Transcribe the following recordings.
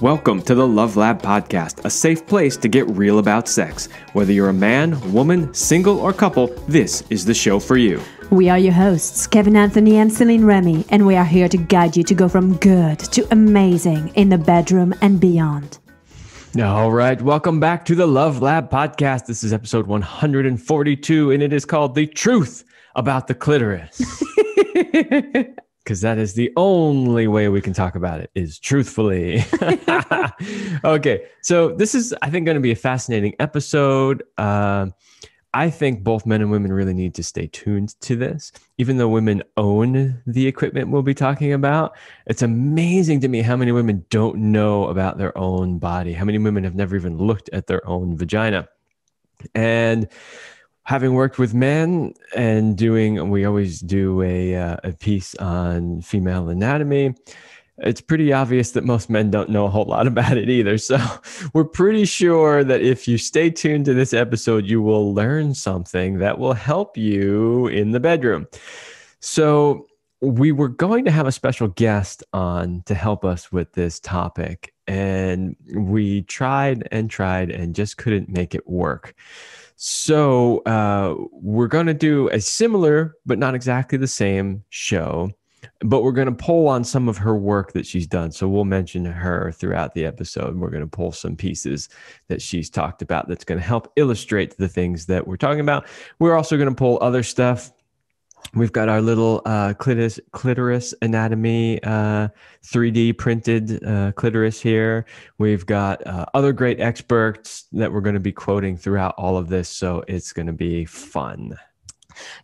Welcome to the Love Lab Podcast, a safe place to get real about sex. Whether you're a man, woman, single, or couple, this is the show for you. We are your hosts, Kevin Anthony and Céline Remy, and we are here to guide you to go from good to amazing in the bedroom and beyond. All right, welcome back to the Love Lab Podcast. This is episode 142, and it is called The Truth About the Clitoris. Because that is the only way we can talk about it, is truthfully. Okay, so this is, I think, going to be a fascinating episode. I think both men and women really need to stay tuned to this. Even though women own the equipment we'll be talking about, it's amazing to me how many women don't know about their own body, how many women have never even looked at their own vagina. And having worked with men and we always do a piece on female anatomy, it's pretty obvious that most men don't know a whole lot about it either. So we're pretty sure that if you stay tuned to this episode, you will learn something that will help you in the bedroom. So we were going to have a special guest on to help us with this topic, and we tried and just couldn't make it work. So we're going to do a similar, but not exactly the same show, but we're going to pull on some of her work that she's done. So we'll mention her throughout the episode. We're going to pull some pieces that she's talked about that's going to help illustrate the things that we're talking about. We're also going to pull other stuff. We've got our little clitoris anatomy, 3D printed clitoris here. We've got other great experts that we're going to be quoting throughout all of this. So it's going to be fun.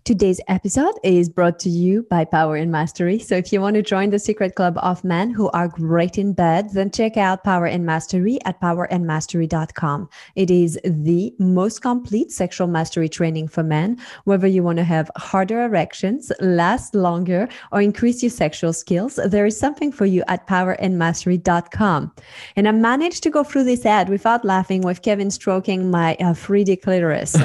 Today's episode is brought to you by Power and Mastery. So if you want to join the secret club of men who are great in bed, then check out Power and Mastery at powerandmastery.com. It is the most complete sexual mastery training for men, whether you want to have harder erections, last longer, or increase your sexual skills. There is something for you at powerandmastery.com. And I managed to go through this ad without laughing with Kevin stroking my 3D clitoris.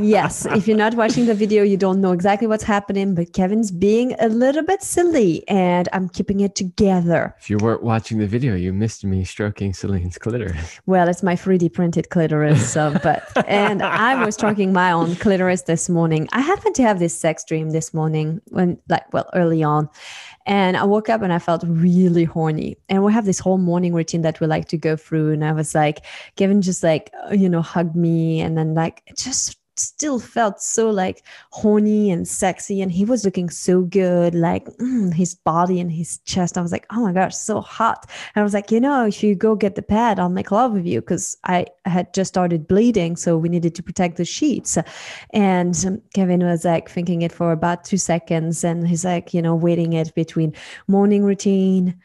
Yes, if you're not watching the video, you don't know exactly what's happening, but Kevin's being a little bit silly and I'm keeping it together. If you weren't watching the video, you missed me stroking Celine's clitoris. Well, it's my 3D printed clitoris, and I was stroking my own clitoris this morning. I happened to have this sex dream this morning early on. And I woke up and I felt really horny. And we have this whole morning routine that we like to go through. And I was like, Kevin just hugged me. And then it just still felt so horny and sexy. And he was looking so good, his body and his chest. I was like, oh my gosh, so hot. And I was like, if you go get the pad, I'll make love with you. Because I had just started bleeding. So we needed to protect the sheets. And Kevin was thinking it for about 2 seconds. And he's waiting it between morning routine,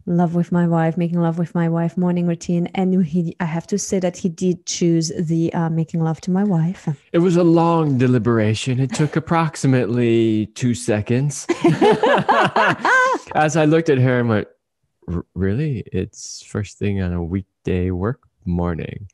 love with my wife, making love with my wife, morning routine. And I have to say that he did choose the making love to my wife. It was a long deliberation. It took approximately 2 seconds. As I looked at her and went, really? It's first thing on a weekday work morning.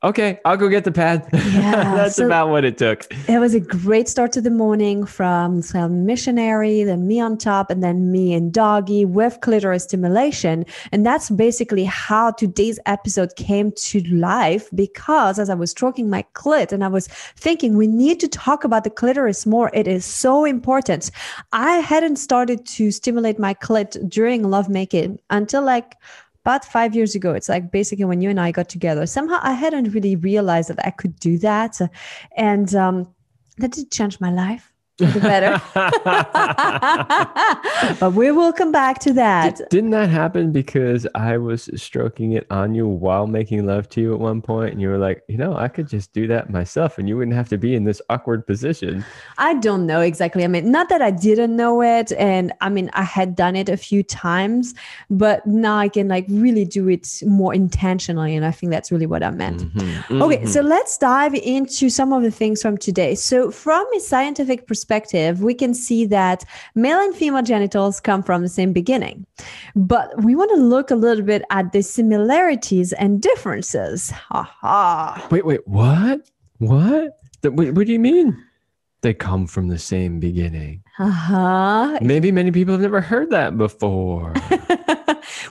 Okay, I'll go get the pad. Yeah, that's about what it took. It was a great start to the morning from some missionary, then me on top, and then me and doggy with clitoris stimulation. And that's basically how today's episode came to life, because as I was stroking my clit and I was thinking we need to talk about the clitoris more. It is so important. I hadn't started to stimulate my clit during lovemaking until about 5 years ago. It's basically when you and I got together. Somehow I hadn't really realized that I could do that. And that did change my life for the better. But we will come back to that. Didn't that happen because I was stroking it on you while making love to you at one point? And you were like, I could just do that myself and you wouldn't have to be in this awkward position. I don't know exactly. Not that I didn't know it. And I had done it a few times, but now I can really do it more intentionally. And I think that's really what I meant. Mm-hmm. Okay, so let's dive into some of the things from today. So from a scientific perspective, we can see that male and female genitals come from the same beginning. But we want to look a little bit at the similarities and differences. Wait, what? What do you mean? They come from the same beginning. Maybe many people have never heard that before.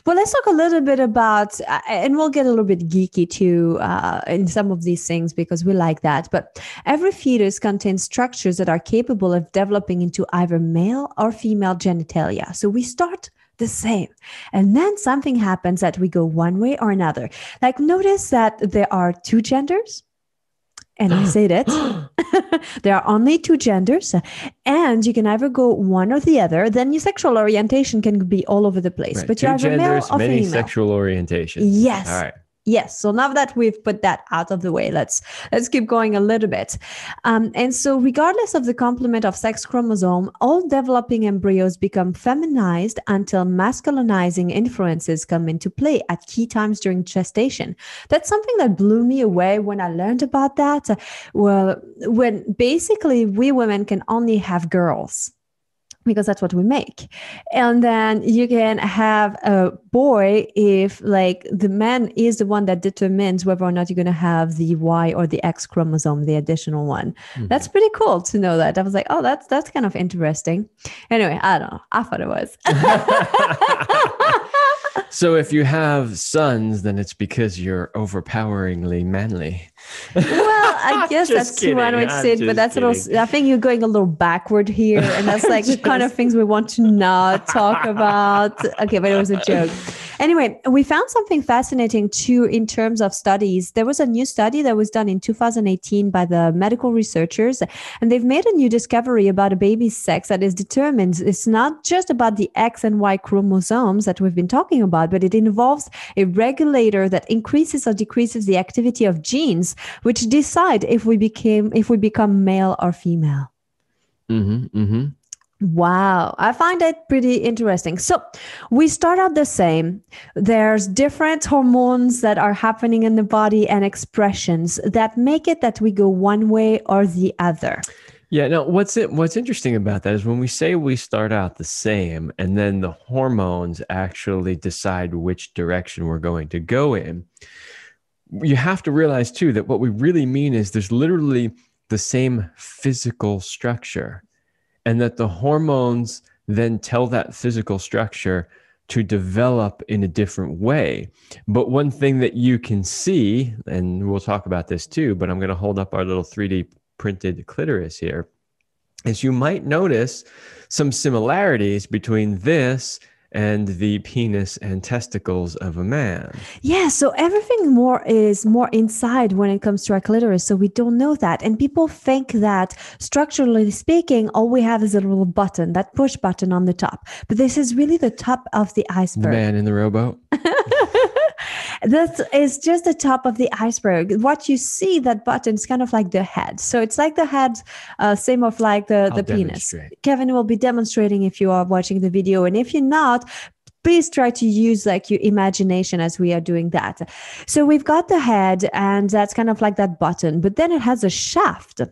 Well, let's talk a little bit about, and we'll get a little bit geeky too in some of these things because we like that. But every fetus contains structures that are capable of developing into either male or female genitalia. So we start the same. And then something happens that we go one way or another. Like notice that there are two genders. And I said it. There are only two genders, and you can either go one or the other. Then your sexual orientation can be all over the place. Right. But Two you're either male genders, or many female. sexual orientations. Yes. All right. Yes. So now that we've put that out of the way, let's keep going a little bit. And so regardless of the complement of sex chromosome, all developing embryos become feminized until masculinizing influences come into play at key times during gestation. That's something that blew me away when I learned about that. Well, when basically we women can only have girls, because that's what we make. And then you can have a boy if like the man is the one that determines whether or not you're going to have the Y or the X chromosome, the additional one. Mm-hmm. That's pretty cool to know that. I was like, oh, that's kind of interesting. Anyway, I don't know. I thought it was. So if you have sons, then it's because you're overpoweringly manly. Well, I guess that's one way to say it, but that's a little, I think you're going a little backward here. And that's like the kind of things we want to not talk about. Okay, but it was a joke. Anyway, we found something fascinating too in terms of studies. There was a new study that was done in 2018 by the medical researchers, and they've made a new discovery about a baby's sex that is determined. It's not just about the X and Y chromosomes that we've been talking about, but it involves a regulator that increases or decreases the activity of genes, which decide if we become male or female. Mm-hmm, mm-hmm. Wow. I find it pretty interesting. So we start out the same. There's different hormones that are happening in the body and expressions that make it that we go one way or the other. Yeah. Now, what's interesting about that is when we say we start out the same and then the hormones actually decide which direction we're going to go in, you have to realize too that what we really mean is there's literally the same physical structure. And that the hormones then tell that physical structure to develop in a different way. But one thing that you can see, and we'll talk about this too, but I'm going to hold up our little 3D printed clitoris here, is you might notice some similarities between this and the penis and testicles of a man. Yeah, so everything is more inside when it comes to our clitoris. So we don't know that. And people think that structurally speaking, all we have is a little button, that push button on the top. But this is really the top of the iceberg. The man in the rowboat. That is just the top of the iceberg. What you see, that button is kind of like the head. So it's like the head, same of like the penis. Kevin will be demonstrating if you are watching the video. And if you're not, please try to use like your imagination as we are doing that. So we've got the head, and that's kind of like that button, but then it has a shaft.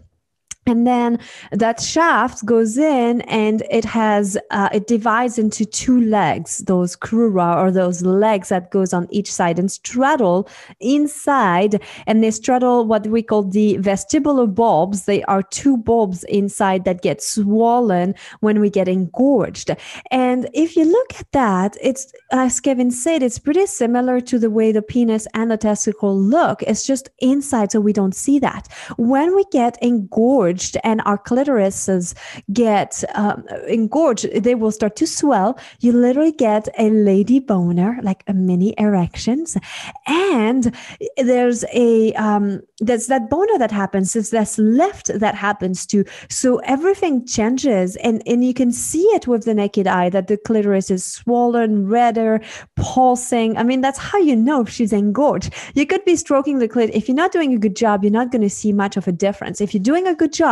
And then that shaft goes in and it divides into two legs, those crura, or those legs that goes on each side and straddle inside. And they straddle what we call the vestibular bulbs. They are two bulbs inside that get swollen when we get engorged. And if you look at that, it's, as Kevin said, it's pretty similar to the way the penis and the testicle look. It's just inside, so we don't see that. When we get engorged, and our clitorises get engorged, they will start to swell. You literally get a lady boner, like a mini erections. And there's that boner that happens. There's this lift that happens too. So everything changes, and you can see it with the naked eye that the clitoris is swollen, redder, pulsing. I mean, that's how you know if she's engorged. You could be stroking the clit. If you're not doing a good job, you're not going to see much of a difference. If you're doing a good job,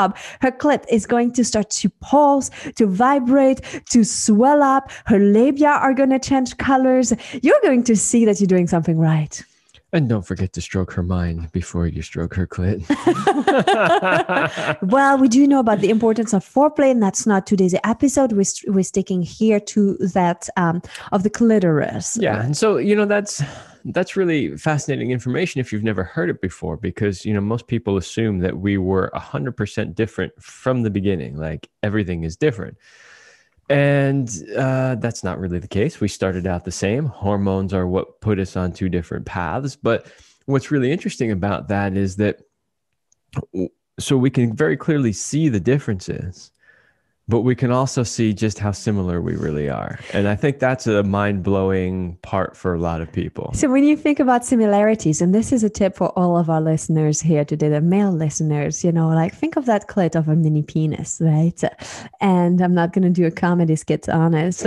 her clit is going to start to pulse, to vibrate, to swell up. Her labia are going to change colors. You're going to see that you're doing something right. And don't forget to stroke her mind before you stroke her clit. Well, we do know about the importance of foreplay, and that's not today's episode. We're sticking here to that of the clitoris. Yeah, and so, that's really fascinating information if you've never heard it before, because, most people assume that we were 100% different from the beginning, like everything is different. And that's not really the case. We started out the same. Hormones are what put us on two different paths. But what's really interesting about that is that so we can very clearly see the differences, but we can also see just how similar we really are. And I think that's a mind-blowing part for a lot of people. So when you think about similarities, and this is a tip for all of our listeners here today, the male listeners, like think of that clit of a mini penis, right? And I'm not going to do a comedy skit on it.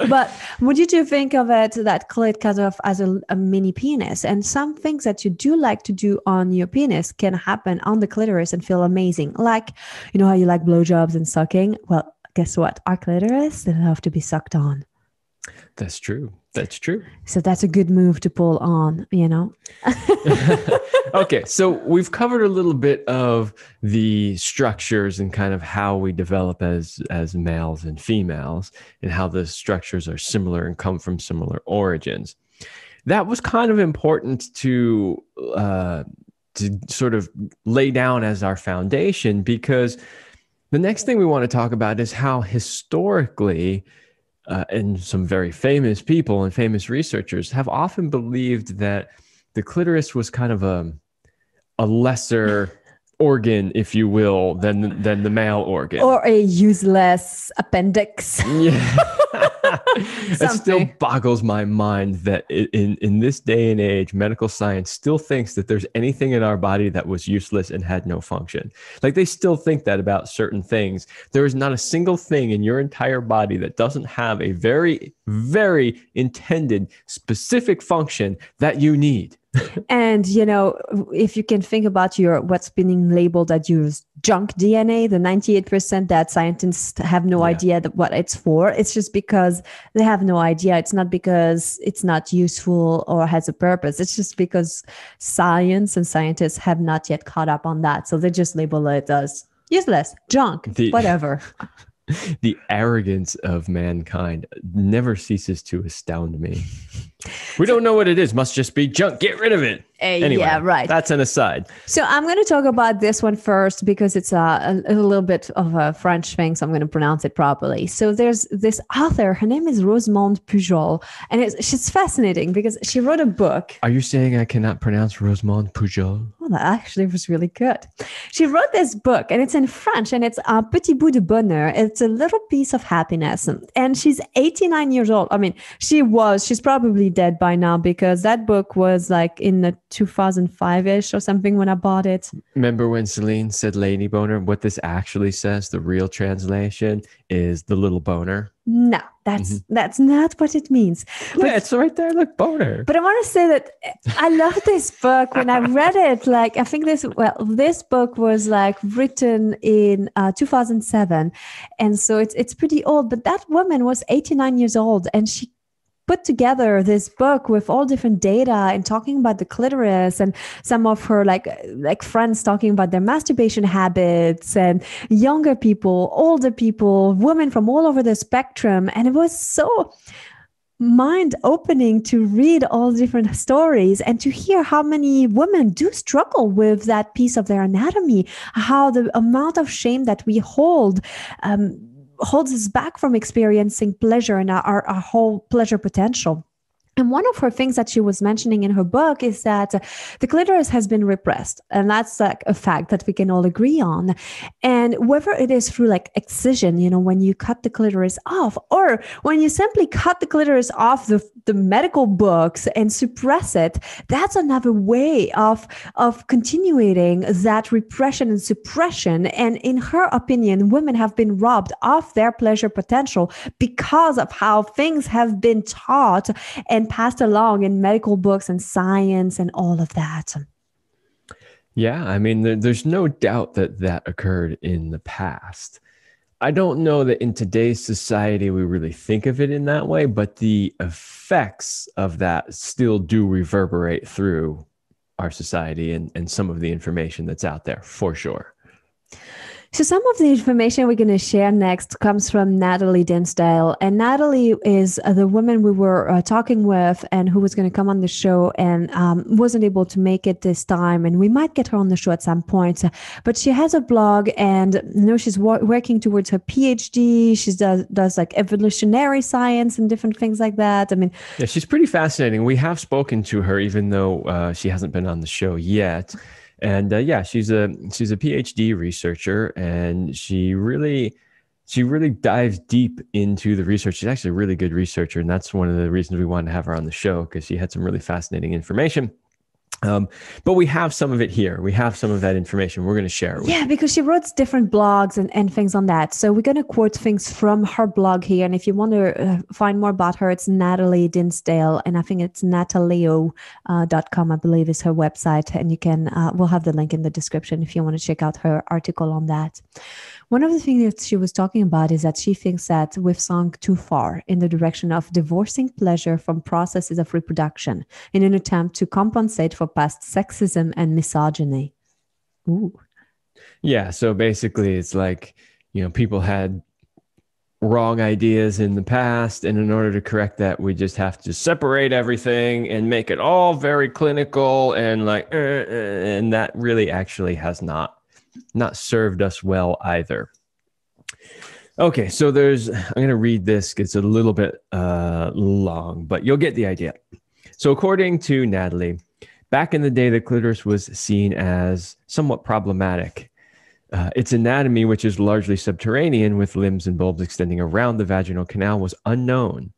But would you do think of it, that clit kind of as a mini penis? And some things that you do like to do on your penis can happen on the clitoris and feel amazing. Like, how you like blowjobs and sucking? Well, guess what? Our clitoris, they love to be sucked on. That's true. That's true. So that's a good move to pull on, Okay, so we've covered a little bit of the structures and kind of how we develop as males and females, and how the structures are similar and come from similar origins. That was kind of important to sort of lay down as our foundation, because the next thing we want to talk about is how historically and some very famous people and famous researchers have often believed that the clitoris was kind of a lesser organ, if you will, than the male organ, or a useless appendix. Yeah. It still boggles my mind that in this day and age, medical science still thinks that there's anything in our body that was useless and had no function. Like, they still think that about certain things. There is not a single thing in your entire body that doesn't have a very, very intended specific function that you need. And, if you can think about what's being labeled as junk DNA, the 98% that scientists have no idea what it's for, it's just because they have no idea. It's not because it's not useful or has a purpose. It's just because science and scientists have not yet caught up on that. So they just label it as useless, junk, whatever. The arrogance of mankind never ceases to astound me. We don't know what it is. Must just be junk. Get rid of it. Anyway, yeah, right. That's an aside. So I'm going to talk about this one first because it's a little bit of a French thing, so I'm going to pronounce it properly. So there's this author. Her name is Rosemonde Pujol, and she's fascinating because she wrote a book. Are you saying I cannot pronounce Rosemonde Pujol? Well, that actually was really good. She wrote this book, and it's in French, and it's Un Petit Bout de Bonheur. It's a little piece of happiness. And she's 89 years old. I mean, she's probably dead by now because that book was like in the 2005-ish or something when I bought it. Remember when Céline said lady boner? What this actually says, the real translation, is the little boner. No, that's not what it means. But, yeah, it's right there. Look, boner. But I want to say that I love this book. When I read it, like, I think this book was like written in 2007. And so it's pretty old, but that woman was 89 years old, and she put together this book with all different data and talking about the clitoris, and some of her like friends talking about their masturbation habits, and younger people, older people, women from all over the spectrum. And it was so mind-opening to read all different stories and to hear how many women do struggle with that piece of their anatomy, how the amount of shame that we holds us back from experiencing pleasure and our whole pleasure potential. And one of her things that she was mentioning in her book is that the clitoris has been repressed. And that's like a fact that we can all agree on. And whether it is through like excision, when you cut the clitoris off, or when you simply cut the clitoris off the medical books and suppress it, that's another way of continuing that repression and suppression. And in her opinion, women have been robbed of their pleasure potential because of how things have been taught and passed along in medical books and science and all of that. Yeah, I mean, there's no doubt that occurred in the past. I don't know that in today's society we really think of it in that way, but the effects of that still do reverberate through our society and some of the information that's out there, for sure. So some of the information we're going to share next comes from Natalie Dinsdale. And Natalie is the woman we were talking with and who was going to come on the show and wasn't able to make it this time. And we might get her on the show at some point. But she has a blog and she's working towards her PhD. She does like evolutionary science and different things like that. I mean, yeah, she's pretty fascinating. We have spoken to her, even though she hasn't been on the show yet. And yeah, she's a PhD researcher, and she really dives deep into the research. She's actually a really good researcher, and that's one of the reasons we wanted to have her on the show, because she had some really fascinating information. But we have some of it here. We have some of that information. We're going to share it with you. Because she wrote different blogs and things on that. So we're going to quote things from her blog here. And if you want to find more about her, it's Natalie Dinsdale. And I think it's natalio.com, I believe is her website. And you can, we'll have the link in the description if you want to check out her article on that. One of the things that she was talking about is that she thinks that we've sunk too far in the direction of divorcing pleasure from processes of reproduction in an attempt to compensate for past sexism and misogyny. Ooh. Yeah. So basically it's like, people had wrong ideas in the past. And in order to correct that, we just have to separate everything and make it all very clinical and and that really actually has not served us well either. Okay, so I'm going to read this. It's a little bit long, but you'll get the idea. So according to Natalie, back in the day, the clitoris was seen as somewhat problematic. Its anatomy, which is largely subterranean with limbs and bulbs extending around the vaginal canal, was unknown.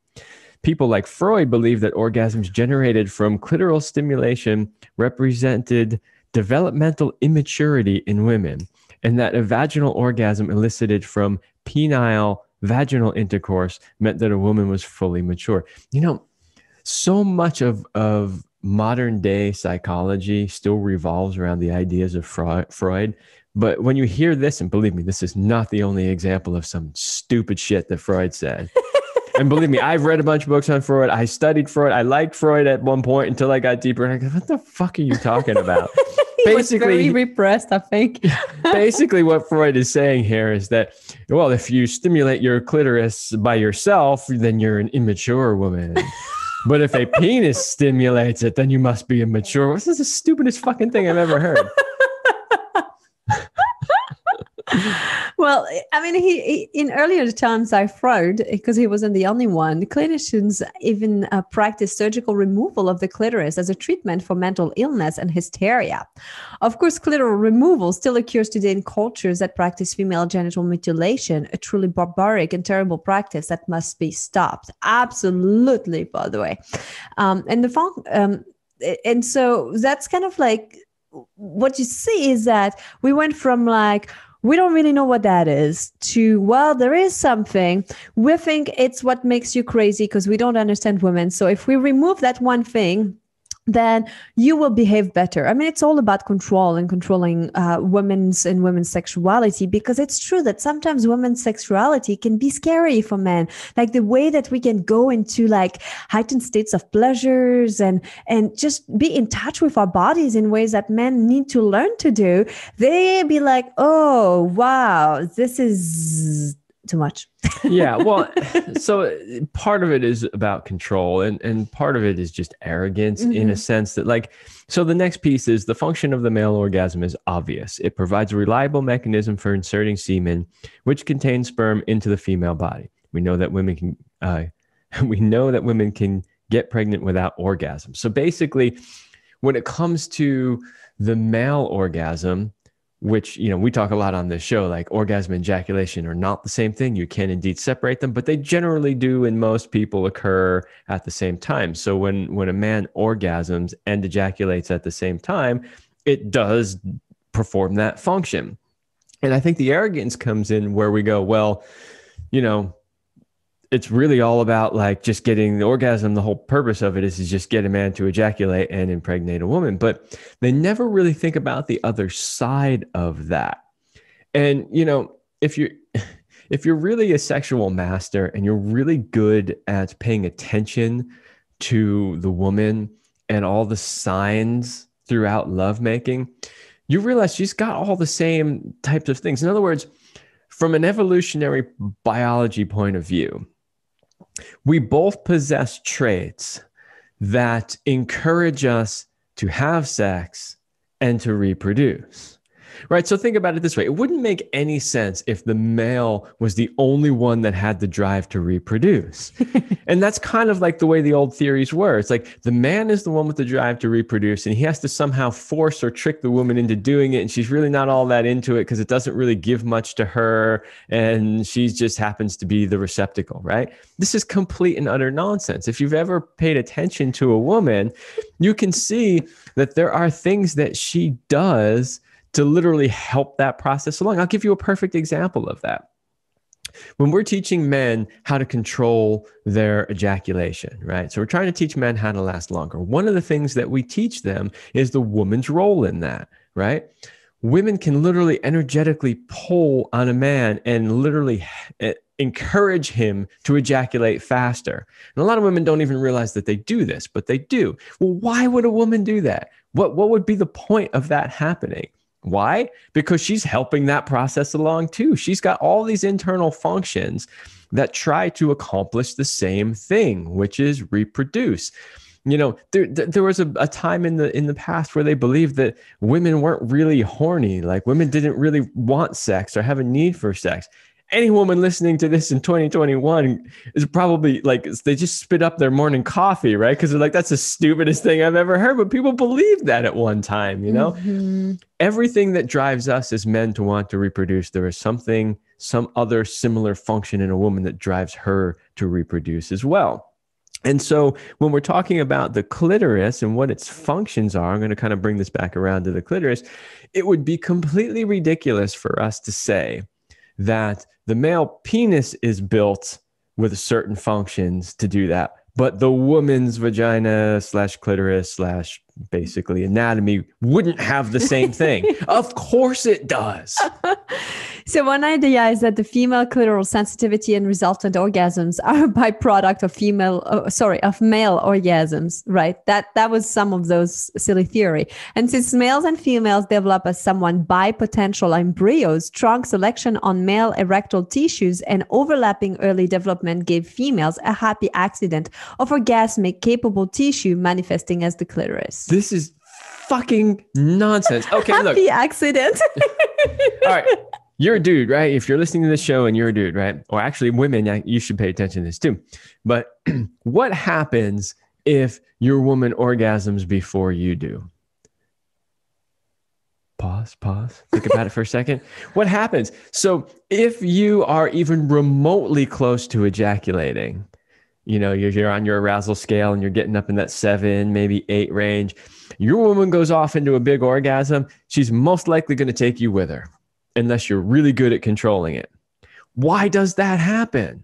People like Freud believed that orgasms generated from clitoral stimulation represented developmental immaturity in women, and that a vaginal orgasm elicited from penile vaginal intercourse meant that a woman was fully mature. So much of modern day psychology still revolves around the ideas of Freud. But when you hear this, and believe me, this is not the only example of some stupid shit that Freud said. And believe me, I've read a bunch of books on Freud. I studied Freud. I liked Freud at one point until I got deeper. And I go, what the fuck are you talking about? He was very repressed, I think. Basically, what Freud is saying here is that, well, if you stimulate your clitoris by yourself, then you're an immature woman. But if a penis stimulates it, then you must be immature. This is the stupidest fucking thing I've ever heard. Well, I mean, he in earlier times, Freud, because he wasn't the only one, clinicians even practiced surgical removal of the clitoris as a treatment for mental illness and hysteria. Of course, clitoral removal still occurs today in cultures that practice female genital mutilation, a truly barbaric and terrible practice that must be stopped. Absolutely, by the way. And so that's kind of like what you see is that we went from like, we don't really know what that is to, well, there is something. We think it's what makes you crazy because we don't understand women. So if we remove that one thing, then you will behave better. I mean, it's all about control and controlling women's sexuality, because it's true that sometimes women's sexuality can be scary for men. Like the way that we can go into like heightened states of pleasures and just be in touch with our bodies in ways that men need to learn to do. They be like, oh, wow, this is too much. Yeah, well, so part of it is about control and part of it is just arrogance in a sense that like, so the next piece is the function of the male orgasm is obvious. It provides a reliable mechanism for inserting semen, which contains sperm into the female body. We know that women can get pregnant without orgasm. So basically, when it comes to the male orgasm, which, we talk a lot on this show, like orgasm and ejaculation are not the same thing. You can indeed separate them, but they generally do in most people occur at the same time. So when a man orgasms and ejaculates at the same time, it does perform that function. And I think the arrogance comes in where we go, well, it's really all about like just getting the orgasm. The whole purpose of it is to just get a man to ejaculate and impregnate a woman. But they never really think about the other side of that. And, if you're really a sexual master and you're really good at paying attention to the woman and all the signs throughout lovemaking, you realize she's got all the same types of things. In other words, from an evolutionary biology point of view, we both possess traits that encourage us to have sex and to reproduce. Right. So think about it this way. It wouldn't make any sense if the male was the only one that had the drive to reproduce. And that's kind of like the way the old theories were. It's like the man is the one with the drive to reproduce, and he has to somehow force or trick the woman into doing it. And she's really not all that into it because it doesn't really give much to her. And she just happens to be the receptacle. Right. This is complete and utter nonsense. If you've ever paid attention to a woman, you can see that there are things that she does to literally help that process along. I'll give you a perfect example of that. When we're teaching men how to control their ejaculation, right? So we're trying to teach men how to last longer. One of the things that we teach them is the woman's role in that, right? Women can literally energetically pull on a man and literally encourage him to ejaculate faster. And a lot of women don't even realize that they do this, but they do. Well, why would a woman do that? What would be the point of that happening? Why? Because she's helping that process along too. She's got all these internal functions that try to accomplish the same thing, which is reproduce. You know, there was a time in the past where they believed that women weren't really horny, like women didn't really want sex or have a need for sex. Any woman listening to this in 2021 is probably like, they just spit up their morning coffee, right? Because they're like, that's the stupidest thing I've ever heard. But people believed that at one time, you know? Mm-hmm. Everything that drives us as men to want to reproduce, there is some other similar function in a woman that drives her to reproduce as well. And so when we're talking about the clitoris and what its functions are, I'm going to kind of bring this back around to the clitoris. It would be completely ridiculous for us to say that the male penis is built with certain functions to do that, but the woman's vagina / clitoris / basically anatomy wouldn't have the same thing. Of course it does. So one idea is that the female clitoral sensitivity and resultant orgasms are a byproduct of male orgasms, right? That was some of those silly theory. And since males and females develop as somewhat bipotential embryos, strong selection on male erectile tissues and overlapping early development gave females a happy accident of orgasmic capable tissue manifesting as the clitoris. This is fucking nonsense. Okay, happy look. Happy accident. All right. You're a dude, right? If you're listening to this show and you're a dude, right? Or actually women, you should pay attention to this too. But what happens if your woman orgasms before you do? Pause. Think about it for a second. What happens? So if you are even remotely close to ejaculating, you know, you're on your arousal scale and you're getting up in that 7, maybe 8 range, your woman goes off into a big orgasm, she's most likely going to take you with her, unless you're really good at controlling it. Why does that happen?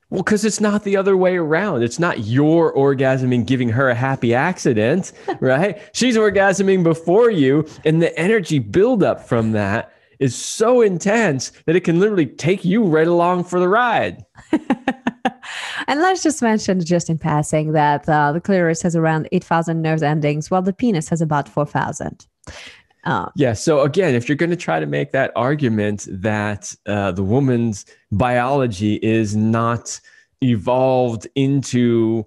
Well, because it's not the other way around. It's not your orgasming giving her a happy accident, right? She's orgasming before you, and the energy buildup from that is so intense that it can literally take you right along for the ride. And let's just mention, just in passing, that the clitoris has around 8,000 nerve endings, while the penis has about 4,000. Yeah. So again, if you're going to try to make that argument that the woman's biology is not evolved into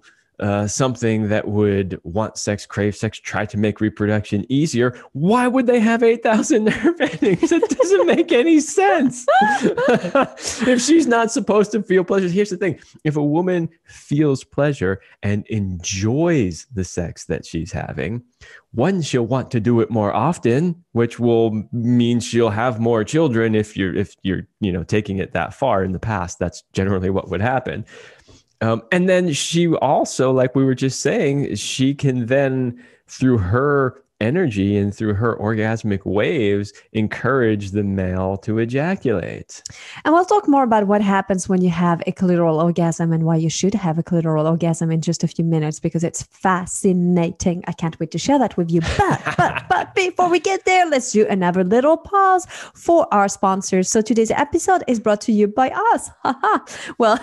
something that would want sex, crave sex, try to make reproduction easier, why would they have 8,000 nerve endings? It doesn't make any sense. If she's not supposed to feel pleasure, here's the thing. If a woman feels pleasure and enjoys the sex that she's having, one, she'll want to do it more often, which will mean she'll have more children if you're taking it that far. In the past, that's generally what would happen. And then she also, like we were just saying, she can then, through her energy and through her orgasmic waves, encourage the male to ejaculate. And we'll talk more about what happens when you have a clitoral orgasm and why you should have a clitoral orgasm in just a few minutes, because it's fascinating. I can't wait to share that with you. But before we get there, let's do another little pause for our sponsors. So today's episode is brought to you by us. Well,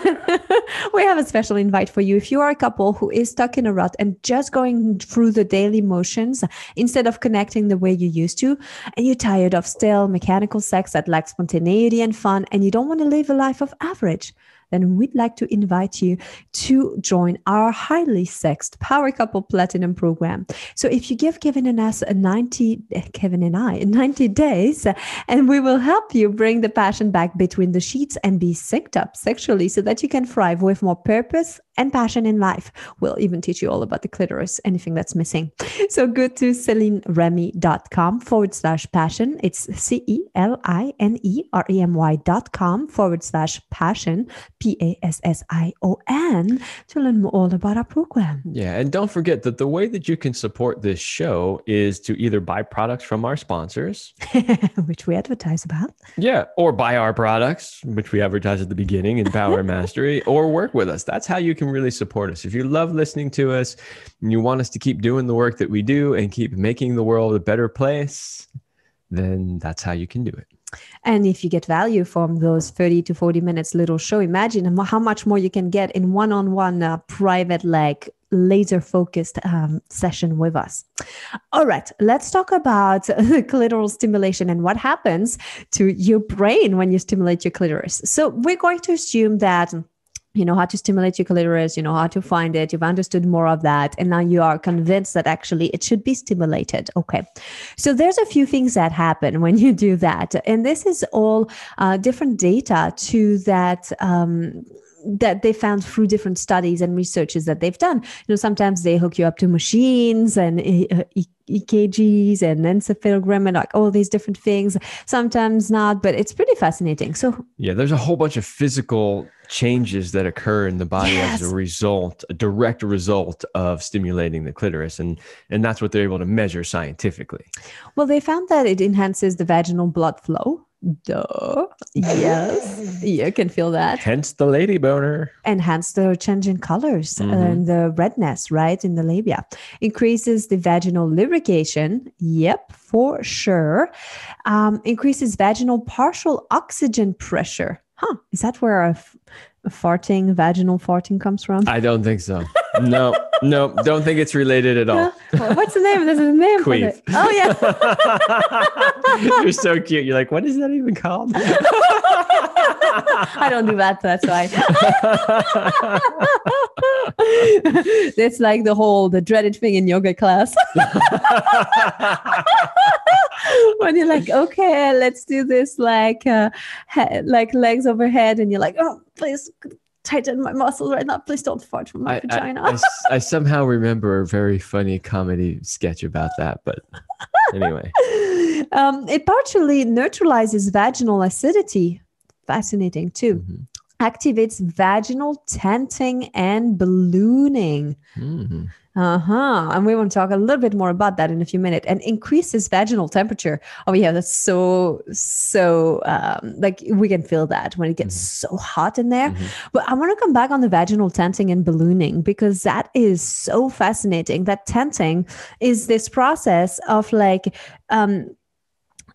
we have a special invite for you. If you are a couple who is stuck in a rut and just going through the daily motions, in instead of connecting the way you used to, and you're tired of stale mechanical sex that lacks spontaneity and fun, and you don't want to live a life of average, then we'd like to invite you to join our highly sexed Power Couple Platinum program. So if you give Kevin and I 90 days, and we will help you bring the passion back between the sheets and be synced up sexually so that you can thrive with more purpose and passion in life. We'll even teach you all about the clitoris, anything that's missing. So go to CelineRemy.com/passion. It's CelineRemy.com/passion, PASSION, to learn all about our program. Yeah. And don't forget that the way that you can support this show is to either buy products from our sponsors, which we advertise about. Yeah. Or buy our products, which we advertise at the beginning in Power Mastery, or work with us. That's how you can really support us. If you love listening to us and you want us to keep doing the work that we do and keep making the world a better place, then that's how you can do it. And if you get value from those 30 to 40 minutes little show, imagine how much more you can get in one-on-one private, like laser focused session with us. All right, let's talk about the clitoral stimulation and what happens to your brain when you stimulate your clitoris. So we're going to assume that you know how to stimulate your clitoris, you know how to find it, you've understood more of that, and now you are convinced that actually it should be stimulated. Okay. So there's a few things that happen when you do that. And this is all different data to that, that they found through different studies and researches that they've done. You know, sometimes they hook you up to machines and EKGs and encephalogram and like all these different things. Sometimes not, but it's pretty fascinating. So yeah, there's a whole bunch of physical changes that occur in the body as a result, a direct result of stimulating the clitoris. And that's what they're able to measure scientifically. Well, they found that it enhances the vaginal blood flow. Duh. Yes. You can feel that. Hence the lady boner. And hence the change in colors and the redness, right, in the labia. Increases the vaginal lubrication. Yep, for sure. Increases vaginal partial oxygen pressure. Huh. Is that where a vaginal farting comes from? I don't think so. No, don't think it's related at all. What's the name? There's a name for it. Oh, yeah. You're so cute. You're like, what is that even called? I don't do that. That's why. It's like the dreaded thing in yoga class. When you're like, okay, let's do this like legs overhead. And you're like, oh, please tighten my muscles right now. Please don't fart from my vagina. I somehow remember a very funny comedy sketch about that. But anyway. It partially neutralizes vaginal acidity. Fascinating too. Mm-hmm. Activates vaginal tenting and ballooning. Mm-hmm. And we want to talk a little bit more about that in a few minutes. And increases vaginal temperature. Oh yeah, that's so like we can feel that when it gets so hot in there. But I want to come back on the vaginal tenting and ballooning because that is so fascinating. That tenting is this process of like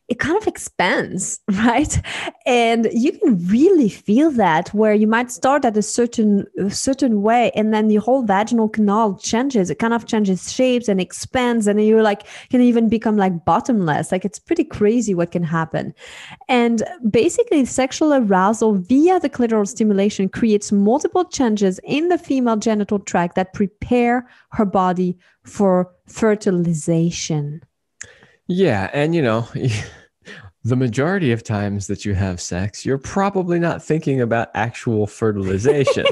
it kind of expands, right? And you can really feel that where you might start at a certain way and then the whole vaginal canal changes. It kind of changes shapes and expands and you're like, can even become like bottomless. Like it's pretty crazy what can happen. And basically sexual arousal via the clitoral stimulation creates multiple changes in the female genital tract that prepare her body for fertilization. Yeah. And, you know, the majority of times that you have sex, you're probably not thinking about actual fertilization.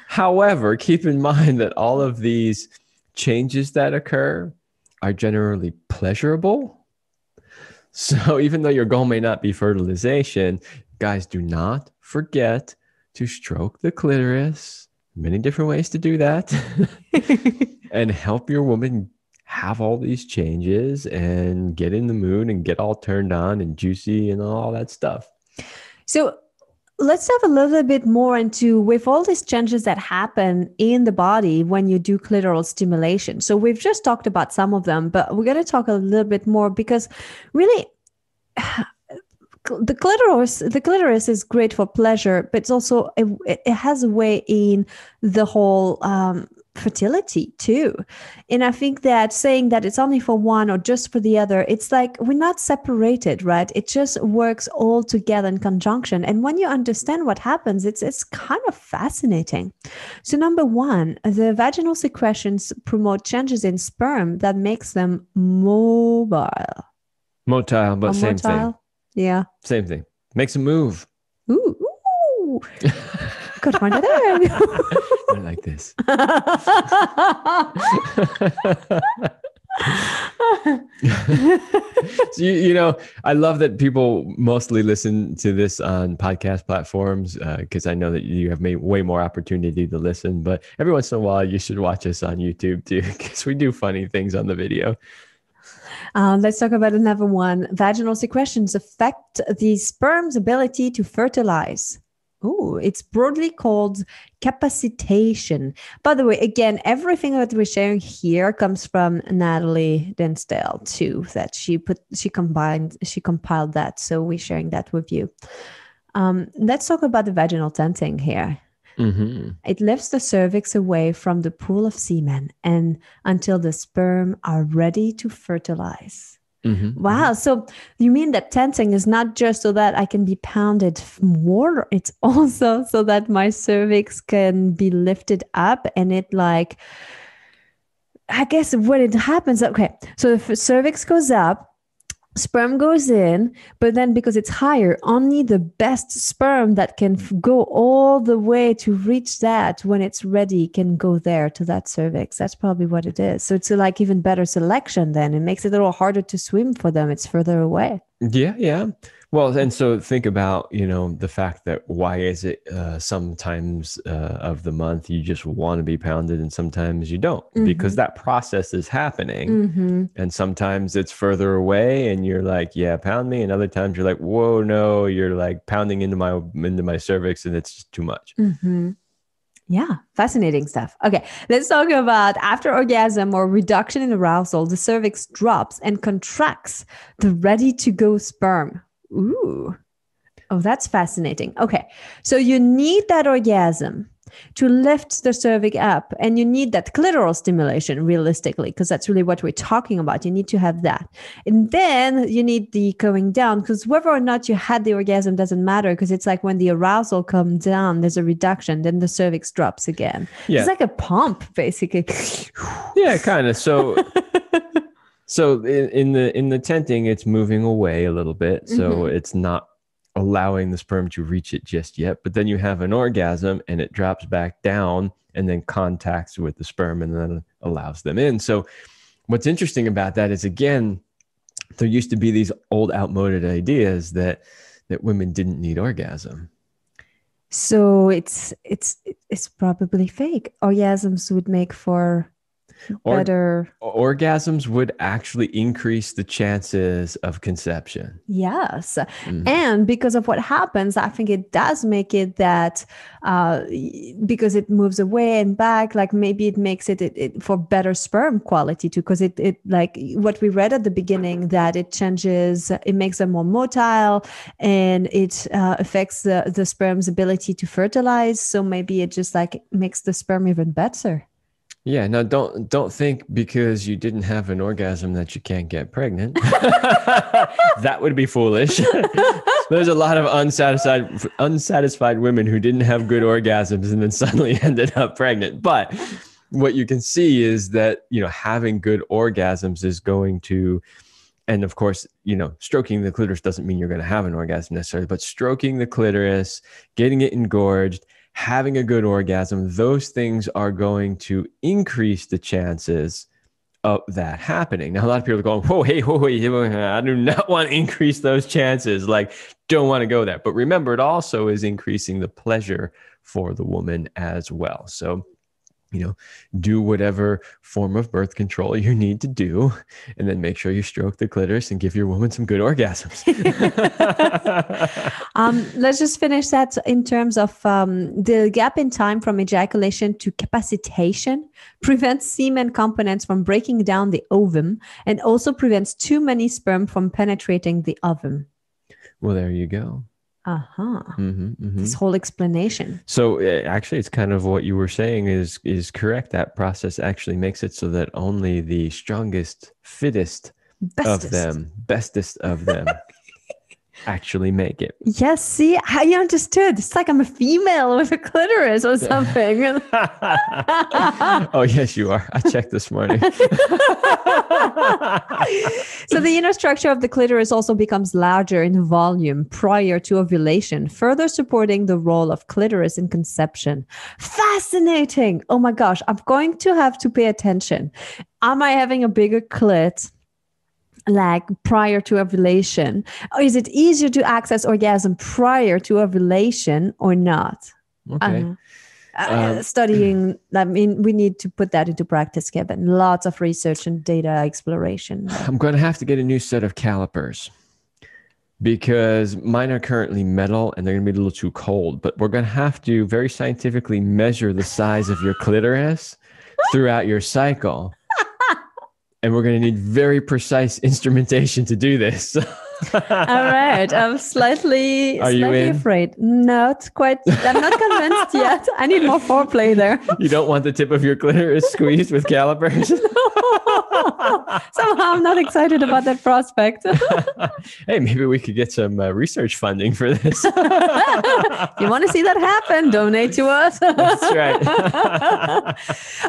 However, keep in mind that all of these changes that occur are generally pleasurable. So even though your goal may not be fertilization, guys, do not forget to stroke the clitoris. Many different ways to do that. And help your woman have all these changes and get in the mood and get all turned on and juicy and all that stuff. So let's dive a little bit more into with all these changes that happen in the body when you do clitoral stimulation. So we've just talked about some of them, but we're going to talk a little bit more because really the clitoris is great for pleasure, but it's also, it has a way in the whole, fertility too. And I think that saying that it's only for one or just for the other, it's like we're not separated, right? It just works all together in conjunction. And when you understand what happens, it's kind of fascinating. So number one, the vaginal secretions promote changes in sperm that makes them mobile. Motile, but same thing. Yeah. Same thing. Makes them move. Ooh. Could find it there. I like this. So, you know, I love that people mostly listen to this on podcast platforms because I know that you have way more opportunity to listen. But every once in a while, you should watch us on YouTube too, because we do funny things on the video. Let's talk about another one. Vaginal secretions affect the sperm's ability to fertilize. Oh, it's broadly called capacitation. By the way, again, everything that we're sharing here comes from Natalie Dinsdale too, that she compiled that. So we're sharing that with you. Let's talk about the vaginal tenting here. Mm-hmm. It lifts the cervix away from the pool of semen and until the sperm are ready to fertilize. Mm-hmm. Wow. So you mean that tenting is not just so that I can be pounded more, it's also so that my cervix can be lifted up and it like, I guess when it happens, okay, so the cervix goes up, sperm goes in, but then because it's higher, only the best sperm that can go all the way to reach that when it's ready can go there to that cervix. That's probably what it is. So it's like even better selection then. It makes it a little harder to swim for them. It's further away. Yeah. Well, and so think about, you know, the fact that why is it sometimes of the month you just want to be pounded and sometimes you don't, because that process is happening. And sometimes it's further away and you're like, yeah, pound me. And other times you're like, whoa, no, you're like pounding into my cervix and it's just too much. Yeah, fascinating stuff. Okay, let's talk about after orgasm or reduction in arousal, the cervix drops and contracts the ready-to-go sperm. Ooh. Oh, that's fascinating. Okay, so you need that orgasm to lift the cervix up, and you need that clitoral stimulation realistically, because that's really what we're talking about. You need to have that. And then you need the going down, because whether or not you had the orgasm doesn't matter, because it's like when the arousal comes down, there's a reduction, then the cervix drops again. Yeah. It's like a pump, basically. Yeah, kind of. So in the tenting, it's moving away a little bit. So it's not allowing the sperm to reach it just yet, but then you have an orgasm and it drops back down and then contacts with the sperm and then allows them in. So what's interesting about that is, again, there used to be these old outmoded ideas that women didn't need orgasm. So it's probably fake. Orgasms would make for better. Orgasms would actually increase the chances of conception. Yes. And because of what happens, I think it does make it that because it moves away and back, like maybe it makes it for better sperm quality too, because it like what we read at the beginning, that it changes, it makes them more motile and it affects the sperm's ability to fertilize. So maybe it just like makes the sperm even better. Yeah, now don't think because you didn't have an orgasm that you can't get pregnant. That would be foolish. There's a lot of unsatisfied women who didn't have good orgasms and then suddenly ended up pregnant. But what you can see is that, you know, having good orgasms is going to, and of course, you know, stroking the clitoris doesn't mean you're going to have an orgasm necessarily, but stroking the clitoris, getting it engorged, having a good orgasm, those things are going to increase the chances of that happening. Now, a lot of people are going, whoa, hey, I do not want to increase those chances. Like, don't want to go there. But remember, it also is increasing the pleasure for the woman as well. So, you know, do whatever form of birth control you need to do, and then make sure you stroke the clitoris and give your woman some good orgasms. Let's just finish that in terms of the gap in time from ejaculation to capacitation prevents semen components from breaking down the ovum and also prevents too many sperm from penetrating the ovum. Well, there you go. This whole explanation. So actually, it's kind of what you were saying is correct. That process actually makes it so that only the strongest, fittest of them, bestest of them actually make it. Yes, see, how you understood. It's like I'm a female with a clitoris or something. Oh, yes, you are. I checked this morning. So the inner structure of the clitoris also becomes larger in volume prior to ovulation, further supporting the role of clitoris in conception. Fascinating. Oh my gosh, I'm going to have to pay attention. Am I having a bigger clit like prior to ovulation? Or is it easier to access orgasm prior to ovulation or not? Okay. Studying, I mean, we need to put that into practice, Kevin. Lots of research and data exploration. I'm going to have to get a new set of calipers because mine are currently metal and they're going to be a little too cold. But we're going to have to very scientifically measure the size of your clitoris throughout your cycle. And we're going to need very precise instrumentation to do this. All right. I'm slightly afraid. Not quite. I'm not convinced yet. I need more foreplay there. You don't want the tip of your clitoris squeezed with calipers? Somehow I'm not excited about that prospect. Hey, maybe we could get some research funding for this. If you want to see that happen, donate to us. That's right.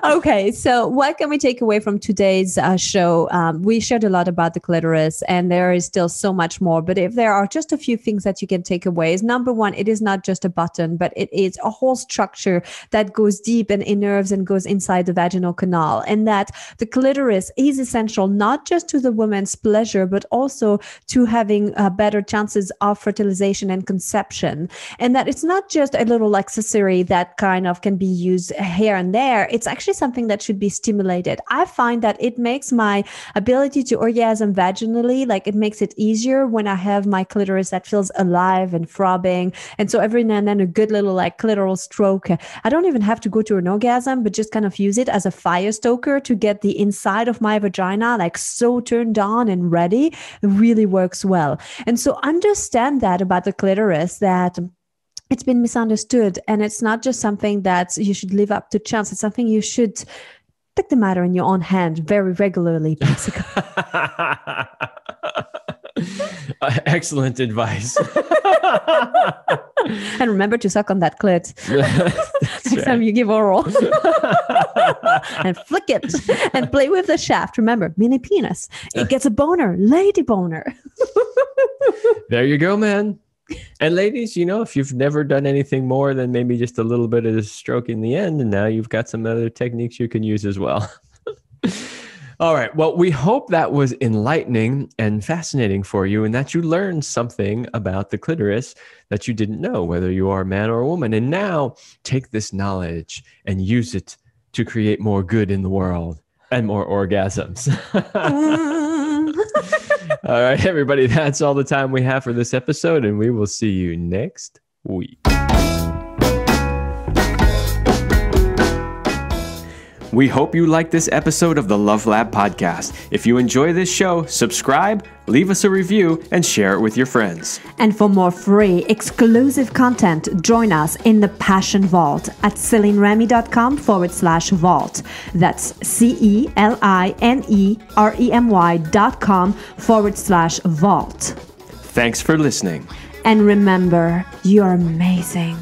Okay, so what can we take away from today's show? We shared a lot about the clitoris, and there is still so much more. But if there are just a few things that you can take away, is number one, it is not just a button, but it is a whole structure that goes deep and innerves and goes inside the vaginal canal. And that the clitoris is essential not just to the woman's pleasure, but also to having better chances of fertilization and conception. And that it's not just a little accessory that kind of can be used here and there. It's actually something that should be stimulated. I find that it makes my ability to orgasm vaginally, like it makes it easier when I have my clitoris that feels alive and throbbing. And so every now and then a good little like clitoral stroke. I don't even have to go to an orgasm, but just kind of use it as a fire stoker to get the inside of my vagina like so turned on and ready. It really works well. And so understand that about the clitoris, that it's been misunderstood, and it's not just something that you should live up to chance. It's something you should take the matter in your own hand very regularly, basically. Excellent advice. And remember to suck on that clit next time you give oral. And flick it and play with the shaft. Remember, mini penis. It gets a boner, lady boner. There you go, man. And ladies, you know, if you've never done anything more than maybe just a little bit of stroke in the end, and now you've got some other techniques you can use as well. All right. Well, we hope that was enlightening and fascinating for you, and that you learned something about the clitoris that you didn't know, whether you are a man or a woman. And now take this knowledge and use it to create more good in the world and more orgasms. All right, everybody, that's all the time we have for this episode, and we will see you next week. We hope you liked this episode of the Love Lab podcast. If you enjoy this show, subscribe, leave us a review, and share it with your friends. And for more free, exclusive content, join us in the Passion Vault at CelineRemy.com/vault. That's CelineRemy.com/vault. Thanks for listening. And remember, you're amazing.